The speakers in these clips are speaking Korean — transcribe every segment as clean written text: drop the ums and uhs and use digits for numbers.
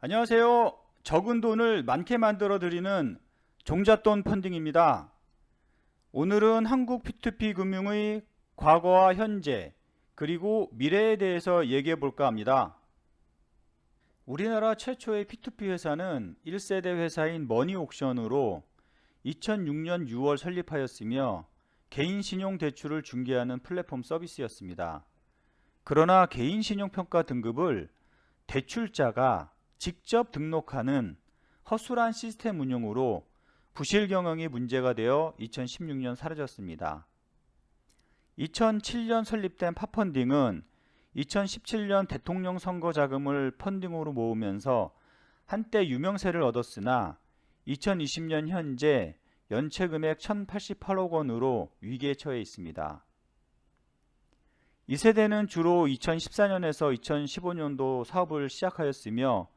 안녕하세요. 적은 돈을 많게 만들어 드리는 종잣돈 펀딩입니다. 오늘은 한국 P2P 금융의 과거와 현재 그리고 미래에 대해서 얘기해 볼까 합니다. 우리나라 최초의 P2P 회사는 1세대 회사인 머니옥션으로 2006년 6월 설립하였으며 개인 신용 대출을 중개하는 플랫폼 서비스였습니다. 그러나 개인 신용평가 등급을 대출자가 직접 등록하는 허술한 시스템 운영으로 부실 경영이 문제가 되어 2016년 사라졌습니다. 2007년 설립된 파펀딩은 2017년 대통령 선거 자금을 펀딩으로 모으면서 한때 유명세를 얻었으나 2020년 현재 연체 금액 1,088억 원으로 위기에 처해 있습니다. 이 세대는 주로 2014년에서 2015년도 사업을 시작하였으며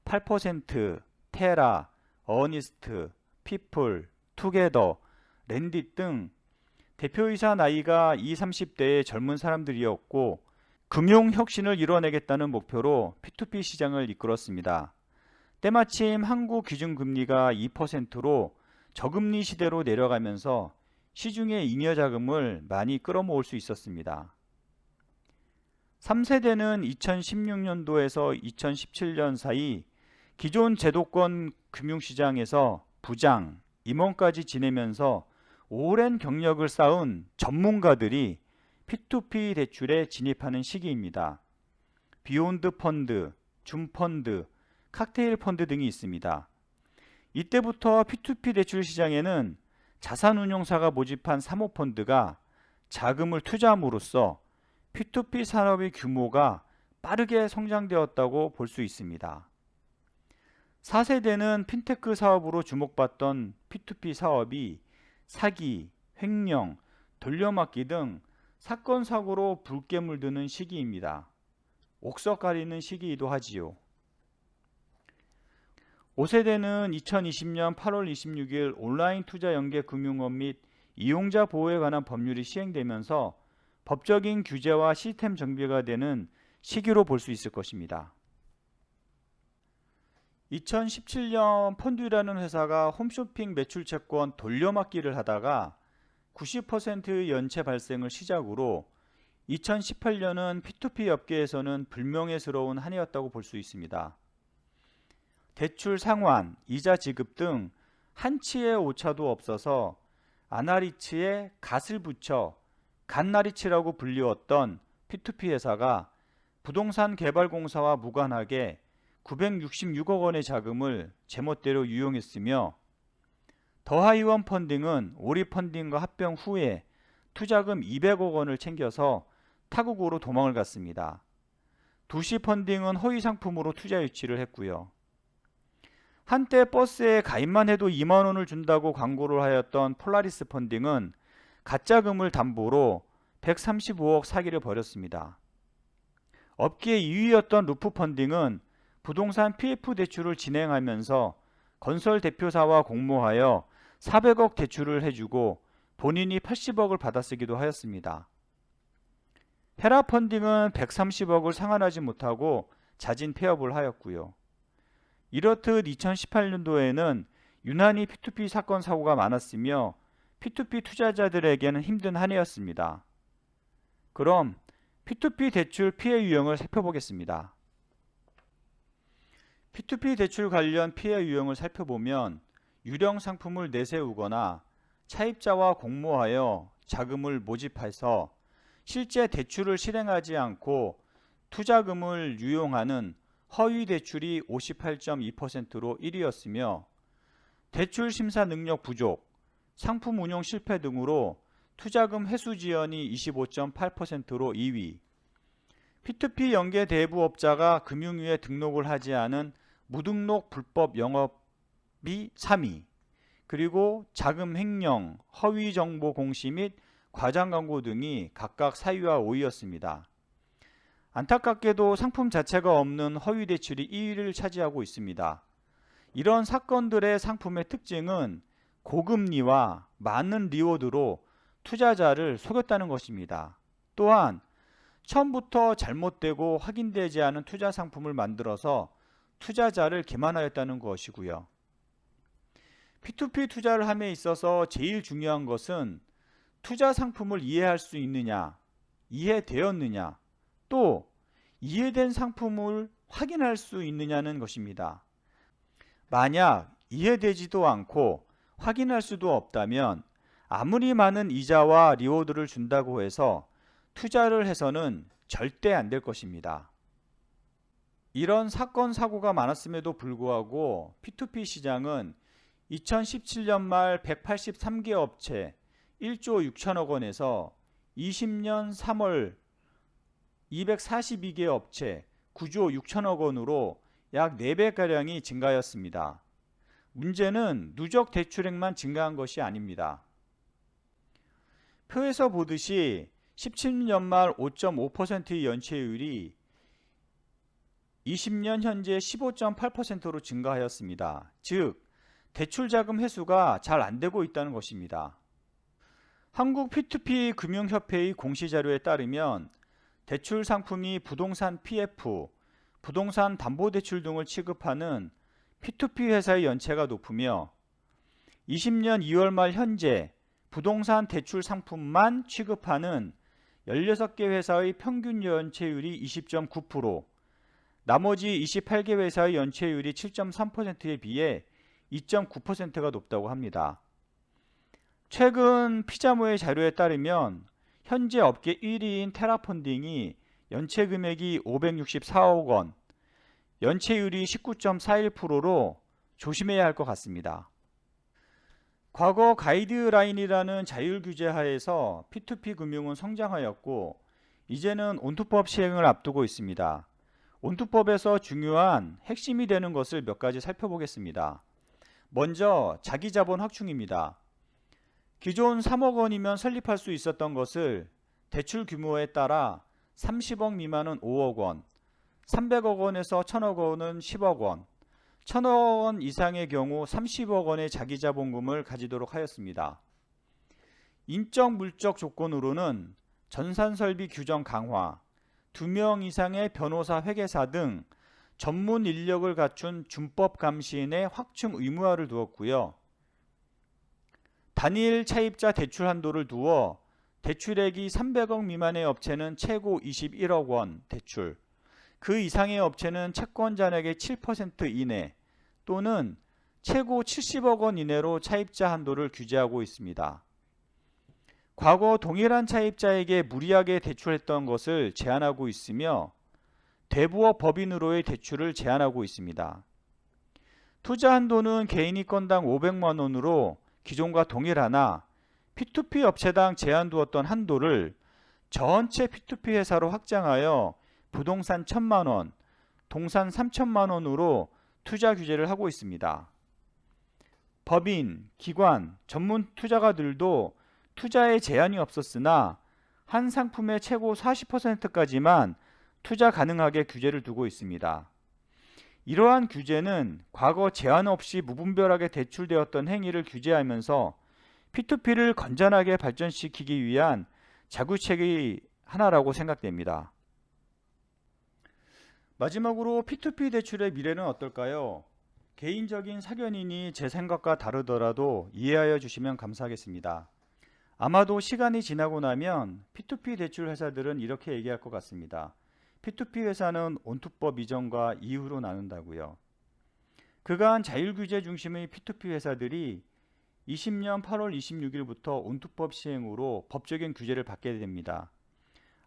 8%, 테라, 어니스트, 피플, 투게더, 랜딧 등 대표이사 나이가 20, 30대의 젊은 사람들이었고 금융혁신을 이뤄내겠다는 목표로 P2P 시장을 이끌었습니다. 때마침 한국 기준금리가 2%로 저금리 시대로 내려가면서 시중의 잉여자금을 많이 끌어모을 수 있었습니다. 3세대는 2016년도에서 2017년 사이 기존 제도권 금융시장에서 부장, 임원까지 지내면서 오랜 경력을 쌓은 전문가들이 P2P 대출에 진입하는 시기입니다. 비욘드 펀드, 줌펀드, 칵테일 펀드 등이 있습니다. 이때부터 P2P 대출 시장에는 자산운용사가 모집한 사모펀드가 자금을 투자함으로써 P2P 산업의 규모가 빠르게 성장되었다고 볼 수 있습니다. 4세대는 핀테크 사업으로 주목받던 P2P 사업이 사기, 횡령, 돌려막기 등 사건 사고로 붉게 물드는 시기입니다. 옥석 가리는 시기이기도 하지요. 5세대는 2020년 8월 26일 온라인 투자 연계 금융업 및 이용자 보호에 관한 법률이 시행되면서 법적인 규제와 시스템 정비가 되는 시기로 볼 수 있을 것입니다. 2017년 펀듀라는 회사가 홈쇼핑 매출채권 돌려막기를 하다가 90%의 연체 발생을 시작으로 2018년은 P2P 업계에서는 불명예스러운 한 해였다고 볼 수 있습니다. 대출 상환, 이자 지급 등 한치의 오차도 없어서 아나리츠에 갓을 붙여 갓나리츠라고 불리웠던 P2P 회사가 부동산 개발공사와 무관하게 966억 원의 자금을 제멋대로 유용했으며 더하이원 펀딩은 오리 펀딩과 합병 후에 투자금 200억 원을 챙겨서 타국으로 도망을 갔습니다. 두시 펀딩은 허위 상품으로 투자 유치를 했고요. 한때 버스에 가입만 해도 2만 원을 준다고 광고를 하였던 폴라리스 펀딩은 가짜금을 담보로 135억 사기를 벌였습니다. 업계 2위였던 루프 펀딩은 부동산 PF 대출을 진행하면서 건설 대표사와 공모하여 400억 대출을 해주고 본인이 80억을 받아쓰기도 하였습니다. 헤라 펀딩은 130억을 상환하지 못하고 자진 폐업을 하였고요. 이렇듯 2018년도에는 유난히 P2P 사건 사고가 많았으며 P2P 투자자들에게는 힘든 한 해였습니다. 그럼 P2P 대출 피해 유형을 살펴보겠습니다. P2P 대출 관련 피해 유형을 살펴보면 유령 상품을 내세우거나 차입자와 공모하여 자금을 모집해서 실제 대출을 실행하지 않고 투자금을 유용하는 허위 대출이 58.2%로 1위였으며 대출 심사 능력 부족, 상품 운용 실패 등으로 투자금 회수 지연이 25.8%로 2위, P2P 연계 대부업자가 금융위에 등록을 하지 않은 무등록 불법 영업이 3위, 그리고 자금 횡령, 허위 정보 공시 및 과장 광고 등이 각각 4위와 5위였습니다. 안타깝게도 상품 자체가 없는 허위 대출이 2위를 차지하고 있습니다. 이런 사건들의 상품의 특징은 고금리와 많은 리워드로 투자자를 속였다는 것입니다. 또한 처음부터 잘못되고 확인되지 않은 투자 상품을 만들어서 투자자를 기만하였다는 것이고요. P2P 투자를 함에 있어서 제일 중요한 것은 투자 상품을 이해할 수 있느냐, 이해되었느냐, 또 이해된 상품을 확인할 수 있느냐는 것입니다. 만약 이해되지도 않고 확인할 수도 없다면 아무리 많은 이자와 리워드를 준다고 해서 투자를 해서는 절대 안 될 것입니다. 이런 사건 사고가 많았음에도 불구하고 P2P 시장은 2017년 말 183개 업체 1조 6천억 원에서 20년 3월 242개 업체 9조 6천억 원으로 약 4배가량이 증가하였습니다. 문제는 누적 대출액만 증가한 것이 아닙니다. 표에서 보듯이 17년 말 5.5%의 연체율이 20년 현재 15.8%로 증가하였습니다. 즉, 대출자금 회수가 잘 안되고 있다는 것입니다. 한국 P2P 금융협회의 공시자료에 따르면 대출 상품이 부동산 PF, 부동산 담보대출 등을 취급하는 P2P 회사의 연체가 높으며 20년 2월 말 현재 부동산 대출 상품만 취급하는 16개 회사의 평균 연체율이 20.9%, 나머지 28개 회사의 연체율이 7.3%에 비해 2.9%가 높다고 합니다. 최근 피자모의 자료에 따르면 현재 업계 1위인 테라펀딩이 연체 금액이 564억 원, 연체율이 19.41%로 조심해야 할 것 같습니다. 과거 가이드라인이라는 자율 규제 하에서 P2P 금융은 성장하였고 이제는 온투법 시행을 앞두고 있습니다. 온투법에서 중요한 핵심이 되는 것을 몇 가지 살펴보겠습니다. 먼저 자기자본 확충입니다. 기존 3억 원이면 설립할 수 있었던 것을 대출 규모에 따라 30억 미만은 5억 원, 300억 원에서 1000억 원은 10억 원, 1000억 원 이상의 경우 30억 원의 자기자본금을 가지도록 하였습니다. 인적 물적 조건으로는 전산설비 규정 강화, 2명 이상의 변호사 회계사 등 전문 인력을 갖춘 준법 감시인의 확충 의무화를 두었고요. 단일 차입자 대출 한도를 두어 대출액이 300억 미만의 업체는 최고 21억 원 대출, 그 이상의 업체는 채권 잔액의 7% 이내 또는 최고 70억 원 이내로 차입자 한도를 규제하고 있습니다. 과거 동일한 차입자에게 무리하게 대출했던 것을 제한하고 있으며 대부업 법인으로의 대출을 제한하고 있습니다. 투자 한도는 개인이 건당 500만 원으로 기존과 동일하나 P2P 업체당 제한 두었던 한도를 전체 P2P 회사로 확장하여 부동산 1000만 원, 동산 3000만 원으로 투자 규제를 하고 있습니다. 법인, 기관, 전문 투자가들도 투자에 제한이 없었으나 한 상품의 최고 40%까지만 투자 가능하게 규제를 두고 있습니다. 이러한 규제는 과거 제한 없이 무분별하게 대출되었던 행위를 규제하면서 P2P를 건전하게 발전시키기 위한 자구책의 하나라고 생각됩니다. 마지막으로 P2P 대출의 미래는 어떨까요? 개인적인 사견이니 제 생각과 다르더라도 이해하여 주시면 감사하겠습니다. 아마도 시간이 지나고 나면 P2P 대출 회사들은 이렇게 얘기할 것 같습니다. P2P 회사는 온투법 이전과 이후로 나눈다고요. 그간 자율규제 중심의 P2P 회사들이 20년 8월 26일부터 온투법 시행으로 법적인 규제를 받게 됩니다.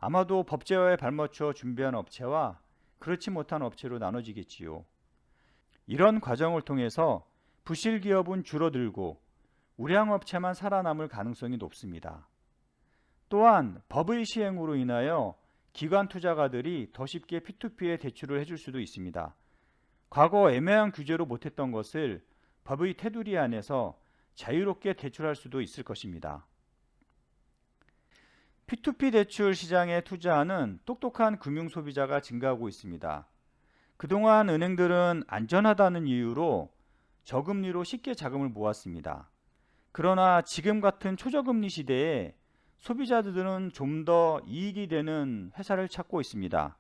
아마도 법제화에 발맞춰 준비한 업체와 그렇지 못한 업체로 나눠지겠지요. 이런 과정을 통해서 부실 기업은 줄어들고 우량 업체만 살아남을 가능성이 높습니다. 또한 법의 시행으로 인하여 기관 투자가들이 더 쉽게 P2P에 대출을 해줄 수도 있습니다. 과거 애매한 규제로 못했던 것을 법의 테두리 안에서 자유롭게 대출할 수도 있을 것입니다. P2P 대출 시장에 투자하는 똑똑한 금융소비자가 증가하고 있습니다. 그동안 은행들은 안전하다는 이유로 저금리로 쉽게 자금을 모았습니다. 그러나 지금 같은 초저금리 시대에 소비자들은 좀 더 이익이 되는 회사를 찾고 있습니다.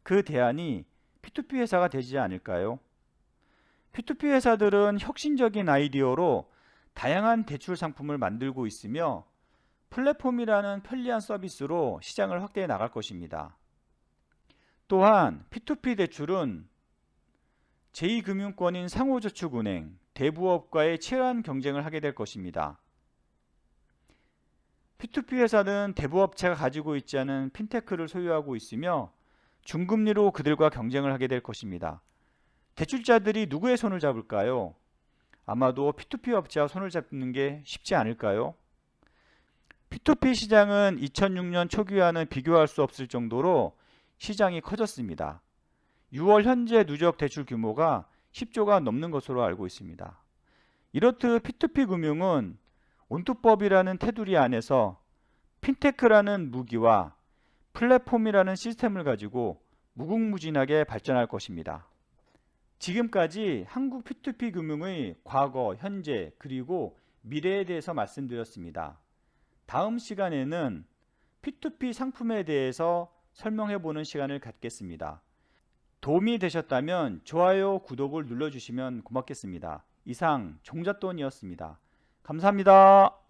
그 대안이 P2P 회사가 되지 않을까요? P2P 회사들은 혁신적인 아이디어로 다양한 대출 상품을 만들고 있으며 플랫폼이라는 편리한 서비스로 시장을 확대해 나갈 것입니다. 또한 P2P 대출은 제2금융권인 상호저축은행, 대부업과의 치열한 경쟁을 하게 될 것입니다. P2P 회사는 대부업체가 가지고 있지 않은 핀테크를 소유하고 있으며 중금리로 그들과 경쟁을 하게 될 것입니다. 대출자들이 누구의 손을 잡을까요? 아마도 P2P 업체와 손을 잡는 게 쉽지 않을까요? P2P 시장은 2006년 초기와는 비교할 수 없을 정도로 시장이 커졌습니다. 6월 현재 누적 대출 규모가 10조가 넘는 것으로 알고 있습니다. 이렇듯 P2P 금융은 온투법이라는 테두리 안에서 핀테크라는 무기와 플랫폼이라는 시스템을 가지고 무궁무진하게 발전할 것입니다. 지금까지 한국 P2P 금융의 과거, 현재, 그리고 미래에 대해서 말씀드렸습니다. 다음 시간에는 P2P 상품에 대해서 설명해 보는 시간을 갖겠습니다. 도움이 되셨다면 좋아요, 구독을 눌러주시면 고맙겠습니다. 이상 종잣돈이었습니다. 감사합니다.